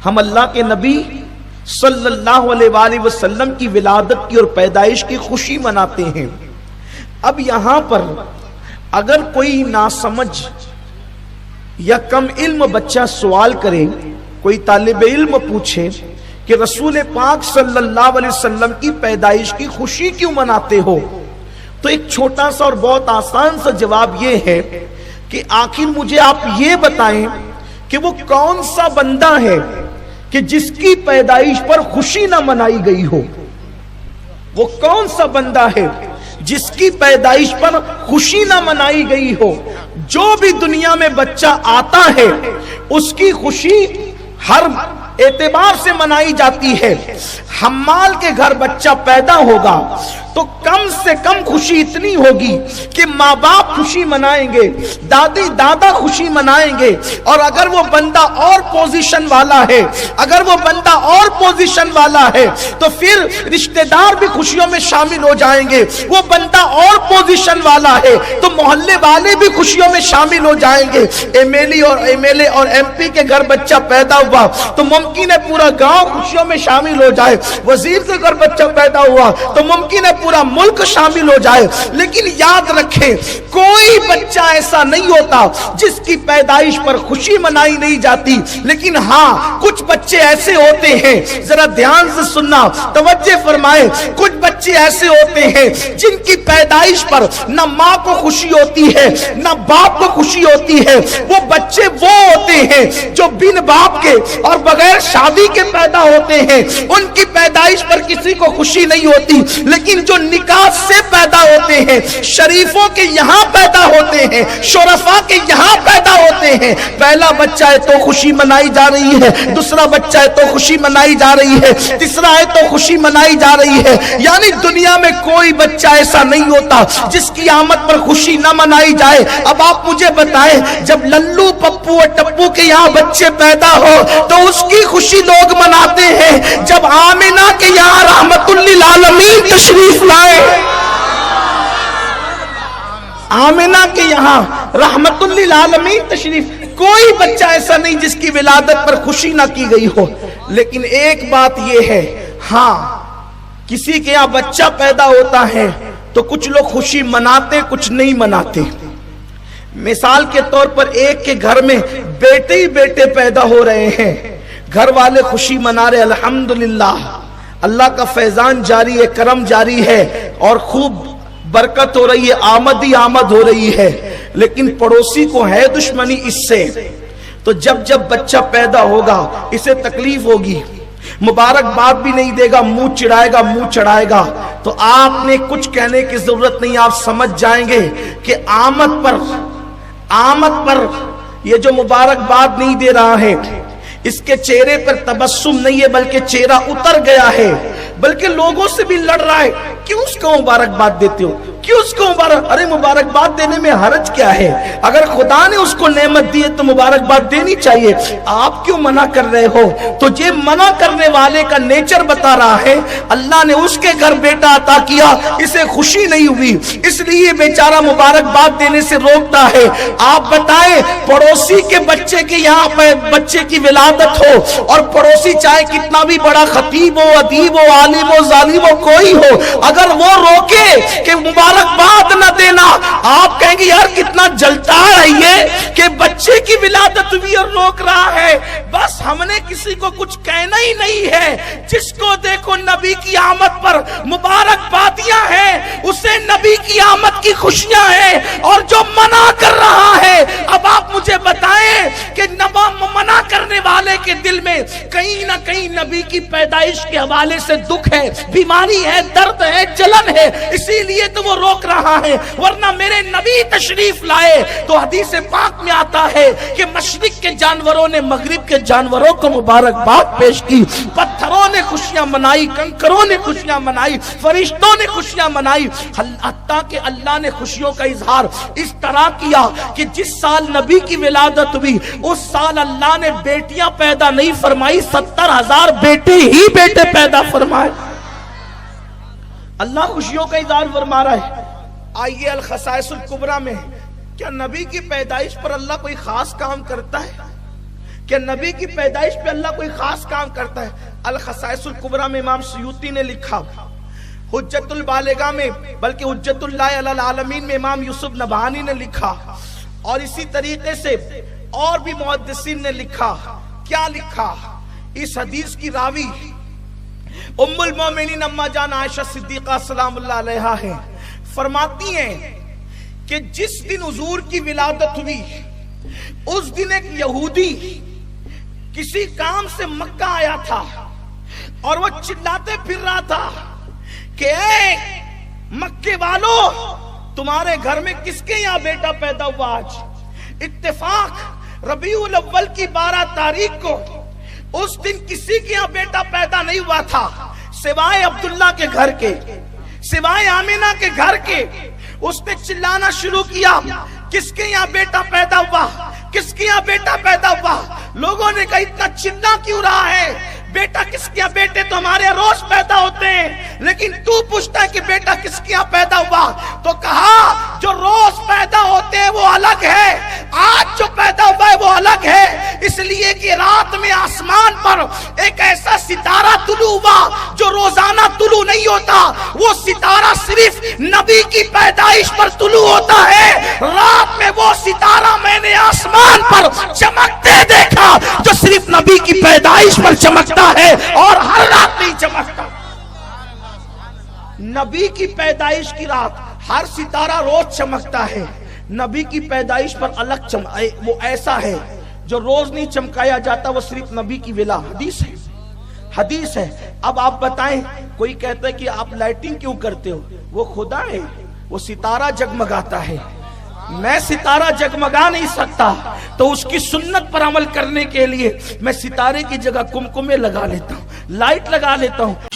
ہم اللہ کے نبی صلی اللہ علیہ وآلہ وسلم کی ولادت کی اور پیدائش کی خوشی مناتے ہیں۔ اب یہاں پر اگر کوئی ناسمجھ یا کم علم بچہ سوال کرے، کوئی طالب علم پوچھے کہ رسول پاک صلی اللہ علیہ وسلم کی پیدائش کی خوشی کیوں مناتے ہو، تو ایک چھوٹا سا اور بہت آسان سا جواب یہ ہے کہ آخر مجھے آپ یہ بتائیں کہ وہ کون سا بندہ ہے کہ جس کی پیدائش پر خوشی نہ منائی گئی ہو۔ وہ کون سا بندہ ہے جس کی پیدائش پر خوشی نہ منائی گئی ہو؟ جو بھی دنیا میں بچہ آتا ہے اس کی خوشی ہر اعتبار سے منائی جاتی ہے۔ حمال کے گھر بچہ پیدا ہوگا تو کم سے کم خوشی اتنی ہوگی کہ ماں باپ خوشی منائیں گے، دادی دادا خوشی منائیں گے، اور اگر وہ بندہ اور پوزیشن والا ہے، اگر وہ بندہ اور پوزیشن والا ہے تو پھر رشتہ دار بھی خوشیوں میں شامل ہو جائیں گے۔ وہ بندہ اور پوزیشن والا ہے تو محلے والے بھی خوشیوں میں شامل ہو جائیں گے۔ ایم ایل اے اور ایم پی کے گھر بچہ پیدا ہوا تو ممکن ہے پورا گاؤں خوشیوں میں شامل ہو جائے، وزیر کے گھر بچہ پیدا ہوا تو ممکن ہے پورا ملک شامل ہو جائے۔ لیکن یاد رکھیں کوئی بچہ ایسا نہیں ہوتا جس کی پیدائش پر خوشی منائی نہیں جاتی، لیکن ہاں کچھ بچے ایسے ہوتے ہیں، ذرا دھیان سے سننا، توجہ فرمائیں، کچھ بچے ایسے ہوتے ہیں جن کی پیدائش پر نہ ماں کو خوشی ہوتی ہے نہ باپ کو خوشی ہوتی ہے۔ وہ بچے وہ ہوتے ہیں جو بن باپ کے اور بغیر شادی کے پیدا ہوتے ہیں، ان کی پیدائش پر کسی کو خوشی نہیں ہوتی۔ لیکن جو نکاح سے پیدا ہوتے ہیں، شریفوں کے یہاں پیدا ہوتے ہیں، شرفاء کے یہاں پیدا ہوتے ہیں، پہلا بچہ ہے تو خوشی منائی جا رہی ہے، دوسرا بچہ ہے تو خوشی منائی جا رہی ہے، تیسرا ہے تو خوشی منائی جا رہی ہے۔ یعنی دنیا میں کوئی بچہ ایسا نہیں ہوتا جس کی آمد پر خوشی نہ منائی جائے۔ اب آپ مجھے بتائیں جب للو پپو اور ٹپو کے یہاں بچے پیدا ہو تو اس کی خوشی لوگ مناتے ہیں، جب آمنہ کے یہاں رحمت للعالمین تشریف لائے، آمنہ کے یہاں رحمت للعالمین تشریف، کوئی بچہ ایسا نہیں جس کی ولادت پر خوشی نہ کی گئی ہو۔ لیکن ایک بات یہ ہے، ہاں کسی کے یہاں بچہ پیدا ہوتا ہے تو کچھ لوگ خوشی مناتے کچھ نہیں مناتے۔ مثال کے طور پر ایک کے گھر میں بیٹے ہی بیٹے پیدا ہو رہے ہیں، گھر والے خوشی منا رہے، الحمدللہ اللہ کا فیضان جاری ہے، کرم جاری ہے اور خوب برکت ہو رہی ہے، آمد ہی آمد ہو رہی ہے، لیکن پڑوسی کو ہے دشمنی اس سے، تو جب بچہ پیدا ہوگا اسے تکلیف ہوگی، مبارکباد بھی نہیں دے گا، منہ چڑھائے گا، منہ چڑھائے گا، تو آپ نے کچھ کہنے کی ضرورت نہیں، آپ سمجھ جائیں گے کہ آمد پر یہ جو مبارکباد نہیں دے رہا ہے اس کے چہرے پر تبسم نہیں ہے بلکہ چہرہ اتر گیا ہے، بلکہ لوگوں سے بھی لڑ رہا ہے۔ کیوں اس کو مبارکباد دیتے ہو؟ کیوں اس کو ارے مبارکباد دینے میں حرج کیا ہے؟ اگر خدا نے اس کو نعمت دی ہے تو مبارکباد دینی چاہیے، آپ کیوں منع کر رہے ہو؟ تو یہ منع کرنے والے کا نیچر بتا رہا ہے اللہ نے اس کے گھر بیٹا عطا کیا، اسے خوشی نہیں ہوئی اس لیے بیچارہ مبارکباد دینے سے روکتا ہے۔ آپ بتائیں پڑوسی کے بچے کے یہاں پہ بچے کی ولادت ہو اور پڑوسی چاہے کتنا بھی بڑا خطیب ہو، ادیب ہو، عالم ہو، ظالم ہو، کوئی ہو، اگر وہ روکے کہ مبارکباد نہ دینا، آپ کہیں گے یار کتنا جلتا ہے یہ کہ بچے کی ولادت ہوئی اور روک رہا ہے۔ بس ہم نے کسی کو کچھ کہنا ہی نہیں ہے، جس کو دیکھو نبی کی آمد پر مبارکبادیاں ہیں اسے نبی کی آمد کی خوشیاں ہیں، اور جو منع کر رہا ہے، اب آپ مجھے بتائیں کہ منع کرنے والے کے دل میں کہیں نہ کہیں نبی کی پیدائش کے حوالے سے دکھ ہے، بیماری ہے، درد ہے، جلن ہے، اسی لیے تو وہ روک رہا ہے۔ ورنہ میرے نبی تشریف لائے تو حدیث پاک میں آتا ہے کہ مشرق کے جانوروں نے مغرب کے جانوروں کو مبارکباد پیش کی، پتھروں نے خوشیاں منائی، کنکروں نے خوشیاں منائی، فرشتوں نے خوشیاں منائی، حتیٰ کہ اللہ نے خوشیوں کا اظہار اس طرح کیا کہ جس سال نبی کی ولادت ہوئی اس سال اللہ نے بیٹیاں پیدا نہیں فرمائی، 70,000 بیٹے ہی بیٹے پیدا فرمائے۔ اللہ خوشیوں کا اظہار فرما رہا ہے۔ آئیے الخصائص الکبریٰ میں، کیا نبی کی پیدائش پر اللہ کوئی خاص کام کرتا ہے؟ کہ نبی کی پیدائش پہ اللہ کوئی خاص کام کرتا ہے؟ الخصائص الکبریٰ میں امام سیوطی نے لکھا، حجت البالغہ میں بلکہ حجت اللہ علی العالمین میں امام یوسف نبہانی نے لکھا، اور اسی طریقے سے اور بھی محدثین نے لکھا۔ کیا لکھا؟ اس حدیث کی راوی ام المومنین اما جان عائشہ صدیقہ سلام اللہ علیہا ہے، فرماتی ہیں کہ جس دن حضور کی ولادت ہوئی اس دن ایک یہودی کسی کام سے مکہ آیا تھا اور وہ چلاتے پھر رہا تھا کہ اے مکے والو، تمہارے گھر میں کس کے یہاں بیٹا پیدا ہوا؟ آج اتفاق ربیع الاول کی 12 تاریخ کو اس دن کسی کے یہاں بیٹا پیدا نہیں ہوا تھا سوائے عبداللہ کے گھر کے، سوائے آمینہ کے گھر کے۔ اس نے چلانا شروع کیا، کس کے یہاں بیٹا پیدا ہوا، کس کے یہاں بیٹا پیدا ہوا؟ لوگوں نے کہا اتنا چلا کیوں رہا ہے؟ بیٹا کس کے یہاں؟ بیٹے تو ہمارے روز پیدا ہوتے ہیں، لیکن تو پوچھتا ہے کہ بیٹا کس کے یہاں پیدا ہوا؟ تو کہا جو روز پیدا ہوتے ہیں وہ الگ ہے، آج جو پیدا ہوا ہے وہ الگ ہے، اس لیے کہ رات میں آسمان پر ایک ایسا ستارہ طلوع ہوا جو روزانہ طلوع نہیں ہوتا، وہ ستارہ صرف نبی کی پیدائش پر طلوع ہوتا ہے۔ رات میں وہ ستارہ میں نے آسمان پر چمکتے دیکھا جو صرف نبی کی پیدائش پر چمکتا ہے اور ہر رات نہیں چمکتا۔ نبی کی پیدائش کی رات ہر ستارہ روز چمکتا ہے، نبی کی پیدائش پر الگ وہ ایسا ہے جو روز نہیں چمکایا جاتا، وہ صرف نبی کی ولا۔ حدیث ہے، حدیث ہے۔ اب آپ بتائیں، کوئی کہتا ہے کہ آپ لائٹنگ کیوں کرتے ہو؟ وہ خدا ہے، وہ ستارہ جگمگاتا ہے، میں ستارہ جگمگا نہیں سکتا، تو اس کی سنت پر عمل کرنے کے لیے میں ستارے کی جگہ کمکمے لگا لیتا ہوں، لائٹ لگا لیتا ہوں۔